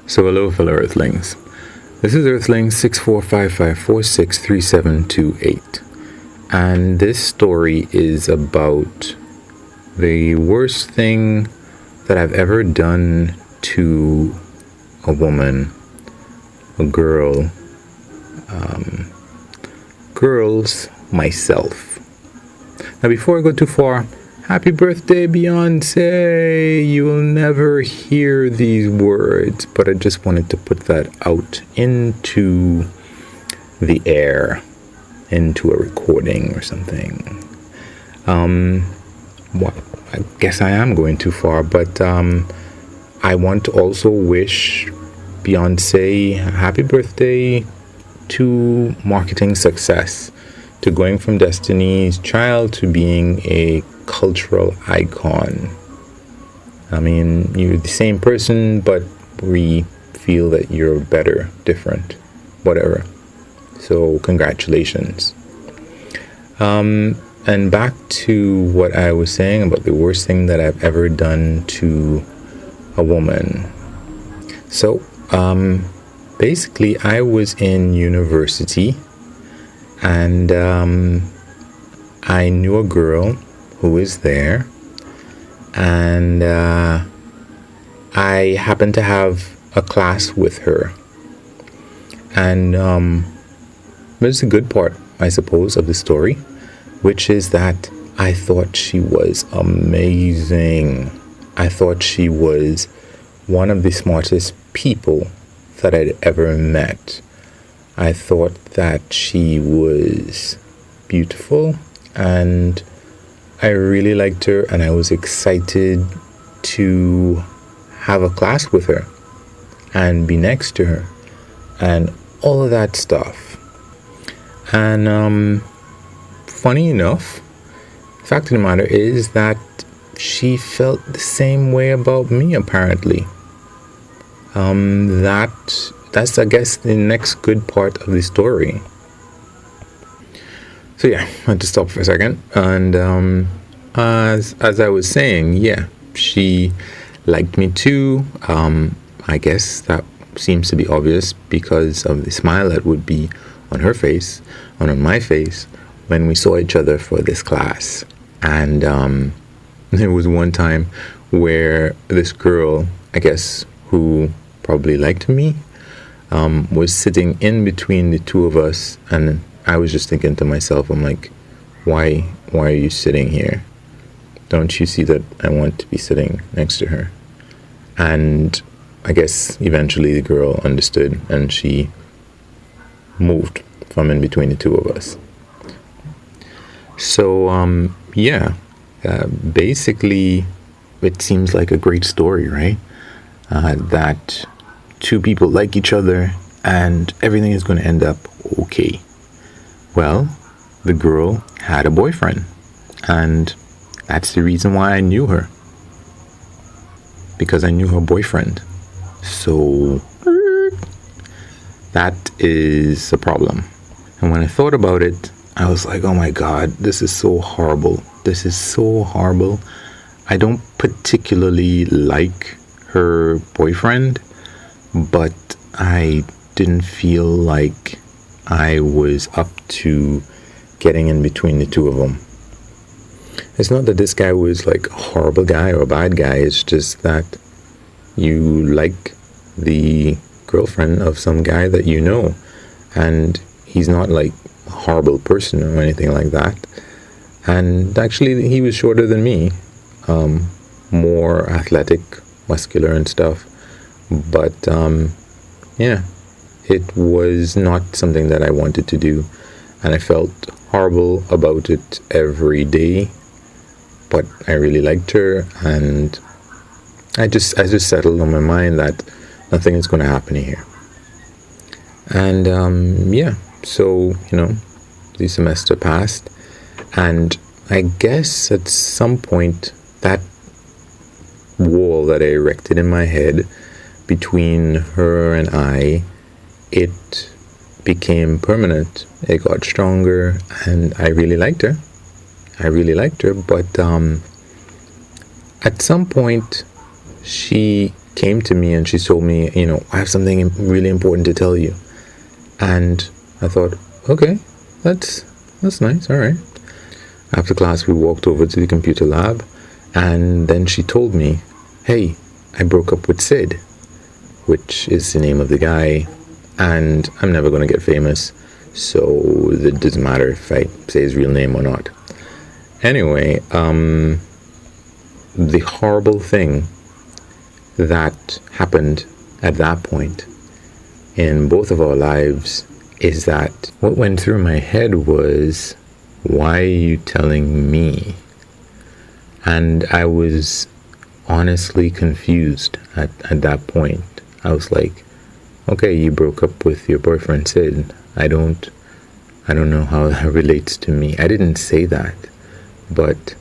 So hello fellow Earthlings. This is Earthling 6455463728. And this story is about the worst thing that I've ever done to a woman, a girl, girls, myself. Now before I go too far, happy birthday, Beyonce! You will never hear these words, but I just wanted to put that out into the air, into a recording or something. Well, I guess I am going too far, but I want to also wish Beyonce happy birthday to marketing success, to going from Destiny's Child to being a cultural icon. I mean, you're the same person, but we feel that you're better, different, whatever. So congratulations. And back to what I was saying about the worst thing that I've ever done to a woman. So basically I was in university, and I knew a girl who was there, and I happened to have a class with her. And there's a good part, I suppose, of the story, which is that I thought she was amazing. I thought she was one of the smartest people that I'd ever met. I thought that she was beautiful, and I really liked her, and I was excited to have a class with her and be next to her and all of that stuff. And funny enough, the fact of the matter is that she felt the same way about me, apparently. That's I guess the next good part of the story. So yeah, I had to stop for a second. And as I was saying, yeah, she liked me too. I guess that seems to be obvious because of the smile that would be on her face and on my face when we saw each other for this class. And there was one time where this girl, I guess, who probably liked me, was sitting in between the two of us, and I was just thinking to myself, I'm like, why are you sitting here? Don't you see that I want to be sitting next to her? And I guess eventually the girl understood, and she moved from in between the two of us. So basically it seems like a great story, right? That two people like each other and everything is going to end up okay. Well, the girl had a boyfriend, and that's the reason why I knew her, because I knew her boyfriend. So that is a problem. And when I thought about it, I was like, oh my God, this is so horrible. This is so horrible. I don't particularly like her boyfriend, but I didn't feel like I was up to getting in between the two of them. It's not that this guy was like a horrible guy or a bad guy. It's just that you like the girlfriend of some guy that you know, and he's not like a horrible person or anything like that. And actually he was shorter than me, more athletic, muscular and stuff, but yeah, it was not something that I wanted to do, and I felt horrible about it every day. But I really liked her, and I just settled on my mind that nothing is going to happen here. And so the semester passed, and I guess at some point that wall that I erected in my head between her and I, it became permanent. It got stronger, and I really liked her. But at some point she came to me and she told me, I have something really important to tell you. And I thought, okay, that's nice, all right. After class, we walked over to the computer lab, and then she told me, hey, I broke up with Sid, which is the name of the guy, and I'm never going to get famous, so it doesn't matter if I say his real name or not. Anyway, the horrible thing that happened at that point in both of our lives is that what went through my head was, why are you telling me? And I was honestly confused at that point. I was like, okay, you broke up with your boyfriend Sid. I don't know how that relates to me. I didn't say that, but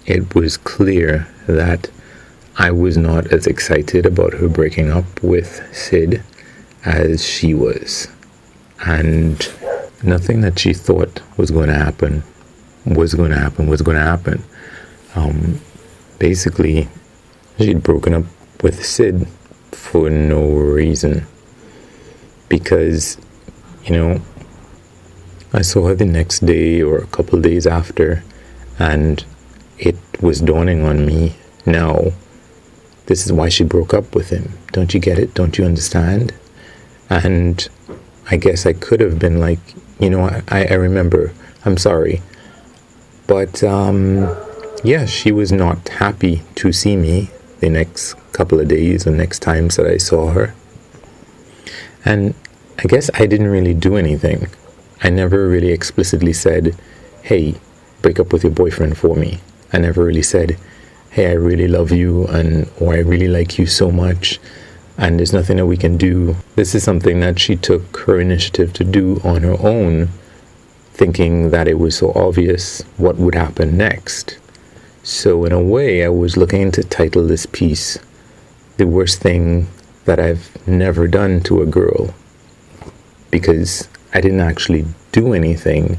it was clear that I was not as excited about her breaking up with Sid as she was. And nothing that she thought was going to happen was going to happen. Basically, she'd broken up with Sid for no reason. Because, I saw her the next day or a couple days after, and it was dawning on me, now, this is why she broke up with him. Don't you get it? Don't you understand? And I guess I could have been like, I remember, I'm sorry. But, yeah, she was not happy to see me the next couple of days or next times that I saw her. And I guess I didn't really do anything. I never really explicitly said, hey, break up with your boyfriend for me. I never really said, hey, I really love you, or I really like you so much, and there's nothing that we can do. This is something that she took her initiative to do on her own, thinking that it was so obvious what would happen next. So in a way, I was looking to title this piece, The Worst Thing That I've Never Done to a Girl, because I didn't actually do anything,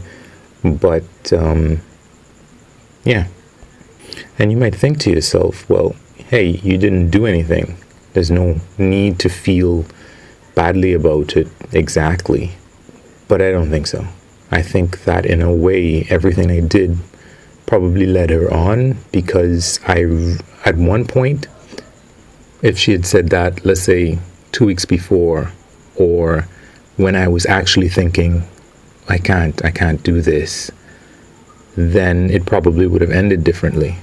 but yeah. And you might think to yourself, well, hey, you didn't do anything. There's no need to feel badly about it exactly. But I don't think so. I think that in a way, everything I did probably led her on, because at one point, if she had said that, let's say 2 weeks before, or when I was actually thinking, I can't do this, then it probably would have ended differently.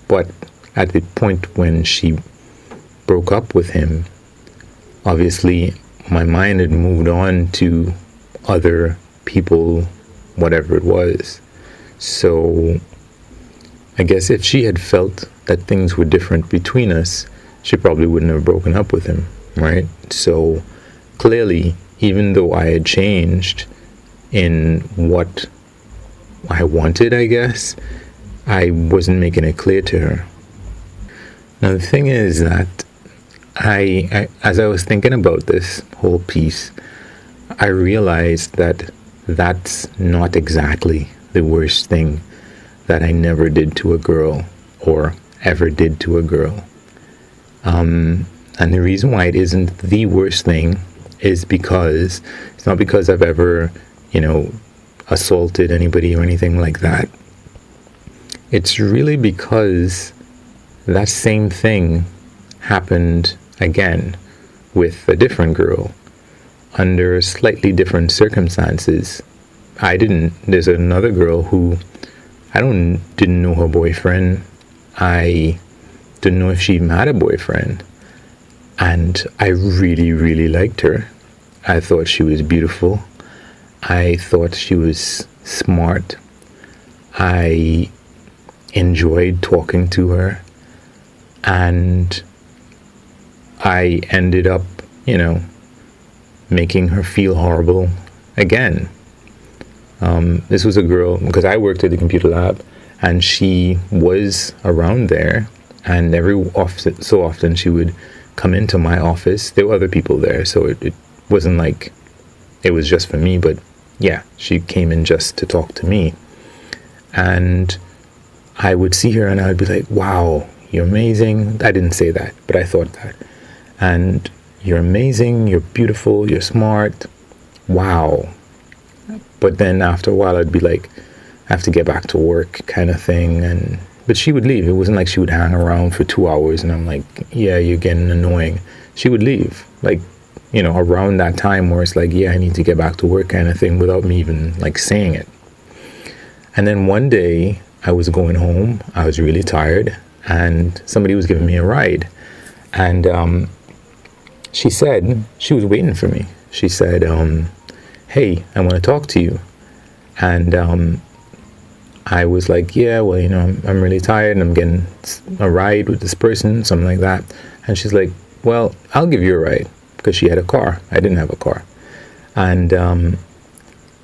But at the point when she broke up with him, obviously my mind had moved on to other people, whatever it was. So I guess if she had felt that things were different between us, she probably wouldn't have broken up with him, right? So clearly, even though I had changed in what I wanted, I guess, I wasn't making it clear to her. Now the thing is that I as I was thinking about this whole piece, I realized that that's not exactly the worst thing that I never did to a girl or ever did to a girl. And the reason why it isn't the worst thing is because it's not because I've ever, assaulted anybody or anything like that. It's really because that same thing happened again with a different girl under slightly different circumstances. There's another girl who didn't know her boyfriend. I didn't know if she even had a boyfriend. And I really, really liked her. I thought she was beautiful. I thought she was smart. I enjoyed talking to her. And I ended up, making her feel horrible again. This was a girl, because I worked at the computer lab, and she was around there, and so often she would come into my office. There were other people there, so it wasn't like it was just for me, but yeah, she came in just to talk to me. And I would see her and I would be like, wow, you're amazing. I didn't say that, but I thought that. And you're amazing, you're beautiful, you're smart. Wow. But then after a while, I'd be like, I have to get back to work kind of thing. But she would leave. It wasn't like she would hang around for 2 hours and I'm like, yeah, you're getting annoying. She would leave, like, around that time where it's like, yeah, I need to get back to work kind of thing without me even like saying it. And then one day I was going home. I was really tired and somebody was giving me a ride. And she said, she was waiting for me. She said, hey, I want to talk to you. And I was like, yeah, well, I'm really tired and I'm getting a ride with this person, something like that. And she's like, well, I'll give you a ride, because she had a car. I didn't have a car. And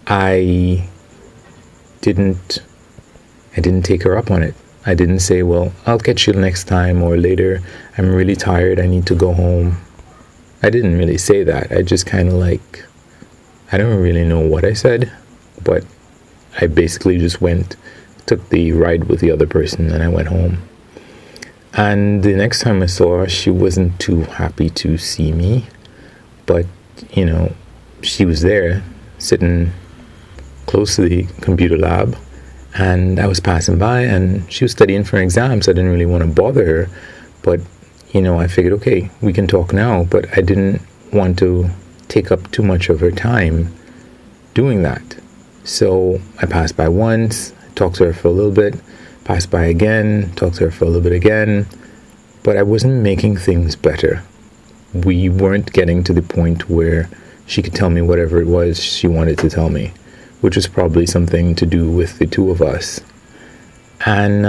I didn't take her up on it. I didn't say, well, I'll catch you next time or later. I'm really tired. I need to go home. I didn't really say that. I just kind of like, I don't really know what I said, but I basically just took the ride with the other person and I went home. And the next time I saw her, she wasn't too happy to see me, but, she was there sitting close to the computer lab and I was passing by and she was studying for an exam, so I didn't really want to bother her. But, I figured, okay, we can talk now, but I didn't want to take up too much of her time doing that. So I passed by once, talked to her for a little bit, passed by again, talked to her for a little bit again, but I wasn't making things better. We weren't getting to the point where she could tell me whatever it was she wanted to tell me, which was probably something to do with the two of us. And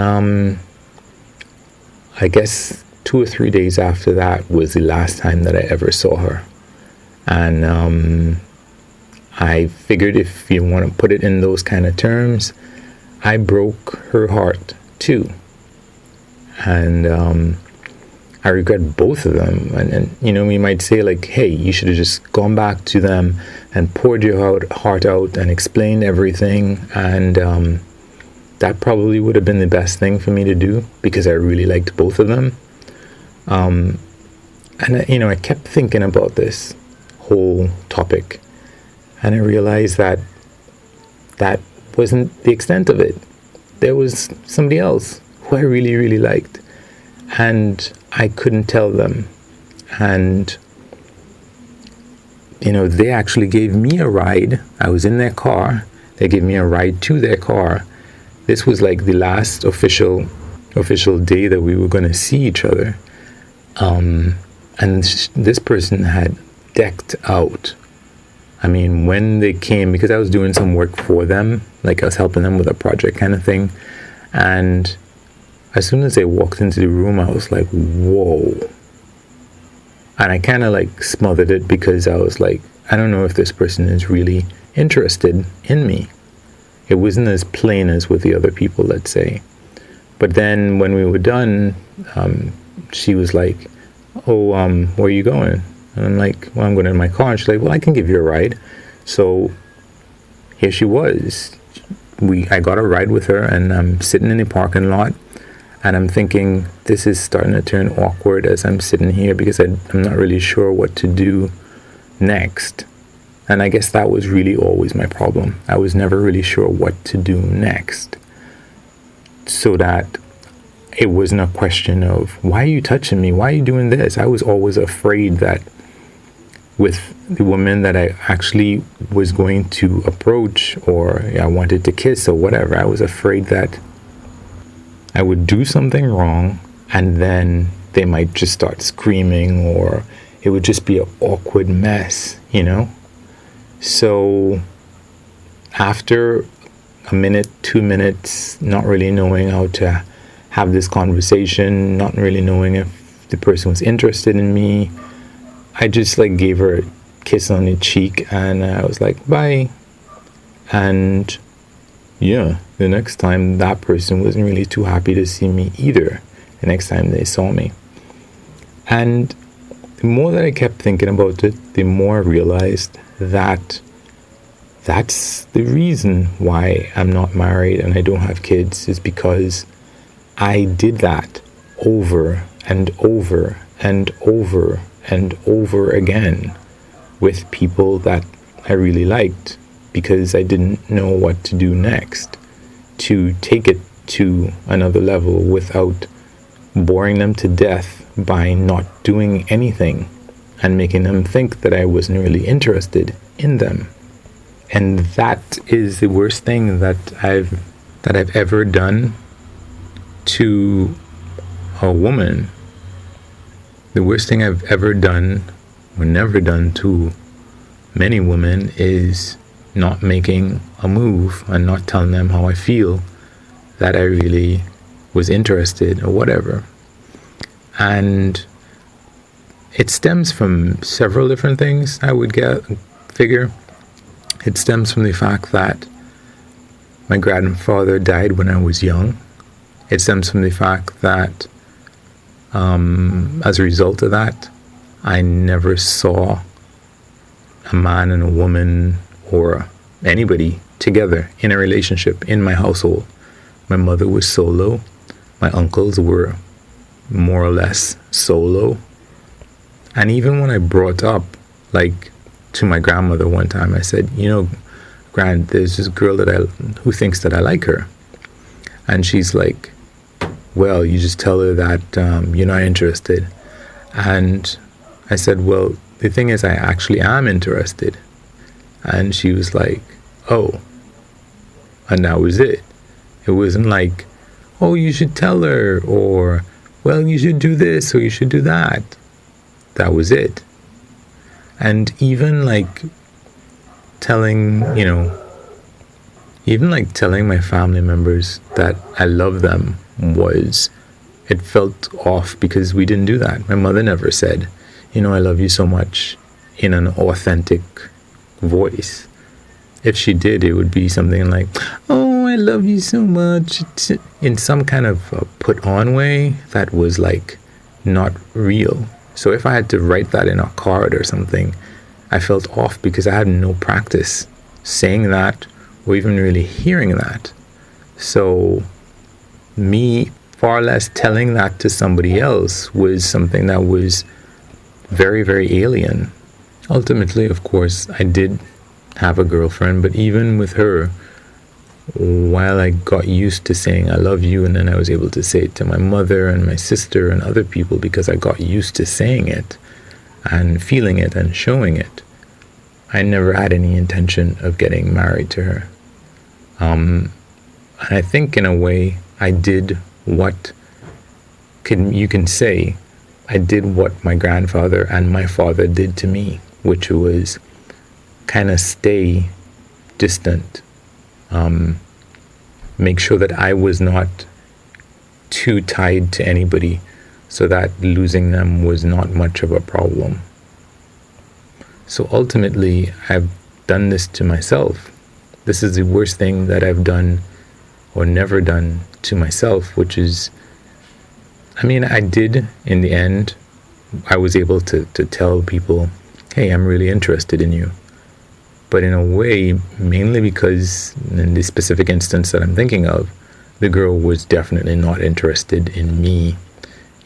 I guess 2 or 3 days after that was the last time that I ever saw her. And I figured, if you want to put it in those kind of terms, I broke her heart too. And I regret both of them. And we might say like, hey, you should have just gone back to them and poured your heart out and explained everything. And that probably would have been the best thing for me to do, because I really liked both of them. And I kept thinking about this whole topic, and I realized that wasn't the extent of it. There was somebody else who I really, really liked, and I couldn't tell them. And they actually gave me a ride. I was in their car. They gave me a ride to their car. This was like the last official day that we were going to see each other. And this person had decked out. I mean, when they came, because I was doing some work for them, like I was helping them with a project kind of thing. And as soon as they walked into the room, I was like, whoa. And I kind of like smothered it, because I was like, I don't know if this person is really interested in me. It wasn't as plain as with the other people, let's say. But then when we were done, she was like, oh, where are you going? And I'm like, well, I'm going in my car. And she's like, well, I can give you a ride. So here she was. I got a ride with her, and I'm sitting in the parking lot, and I'm thinking, this is starting to turn awkward as I'm sitting here, because I'm not really sure what to do next. And I guess that was really always my problem. I was never really sure what to do next. So that it wasn't a question of, why are you touching me? Why are you doing this? I was always afraid that with the woman that I actually was going to approach, or I wanted to kiss or whatever, I was afraid that I would do something wrong and then they might just start screaming, or it would just be an awkward mess, So after a minute, 2 minutes, not really knowing how to have this conversation, not really knowing if the person was interested in me, I just like gave her a kiss on the cheek, and I was like, bye. And yeah, the next time that person wasn't really too happy to see me either, the next time they saw me. And the more that I kept thinking about it, the more I realized that that's the reason why I'm not married and I don't have kids, is because I did that over and over and over and over again with people that I really liked, because I didn't know what to do next to take it to another level without boring them to death by not doing anything and making them think that I wasn't really interested in them. And that is the worst thing that I've ever done to a woman. The worst thing I've ever done, or never done, to many women is not making a move and not telling them how I feel, that I really was interested or whatever. And it stems from several different things, I would figure. It stems from the fact that my grandfather died when I was young. It stems from the fact that as a result of that, I never saw a man and a woman or anybody together in a relationship in my household. My mother was solo. My uncles were more or less solo. And even when I brought up, like, to my grandmother one time, I said, Grand, there's this girl who thinks that I like her. And she's like, well, you just tell her that you're not interested. And I said, well, the thing is, I actually am interested. And she was like, oh. And that was it. It wasn't like, oh, you should tell her, or, well, you should do this, or you should do that. That was it. And even telling my family members that I love them, it felt off, because we didn't do that. My mother never said, I love you so much, in an authentic voice. If she did, it would be something like, oh, I love you so much, in some kind of put on way that was not real. So if I had to write that in a card or something, I felt off, because I had no practice saying that or even really hearing that. So me far less telling that to somebody else was something that was very, very alien. Ultimately, of course, I did have a girlfriend, but even with her, while I got used to saying I love you, and then I was able to say it to my mother and my sister and other people, because I got used to saying it and feeling it and showing it, I never had any intention of getting married to her. And I think in a way I did what you can say I did what my grandfather and my father did to me, which was kind of stay distant. Make sure that I was not too tied to anybody, so that losing them was not much of a problem. So ultimately, I've done this to myself. This is the worst thing that I've done or never done to myself, which is, I did, in the end, I was able to tell people, hey, I'm really interested in you. But in a way, mainly because in the specific instance that I'm thinking of, the girl was definitely not interested in me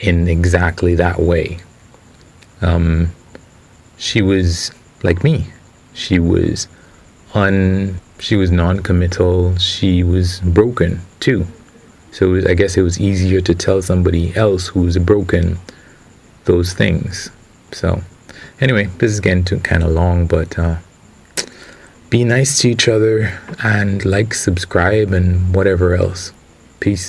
in exactly that way. She was like me. She was non-committal. She was broken too. So I guess it was easier to tell somebody else who's broken those things. So anyway, this is getting too kind of long, but be nice to each other, and subscribe, and whatever else. Peace.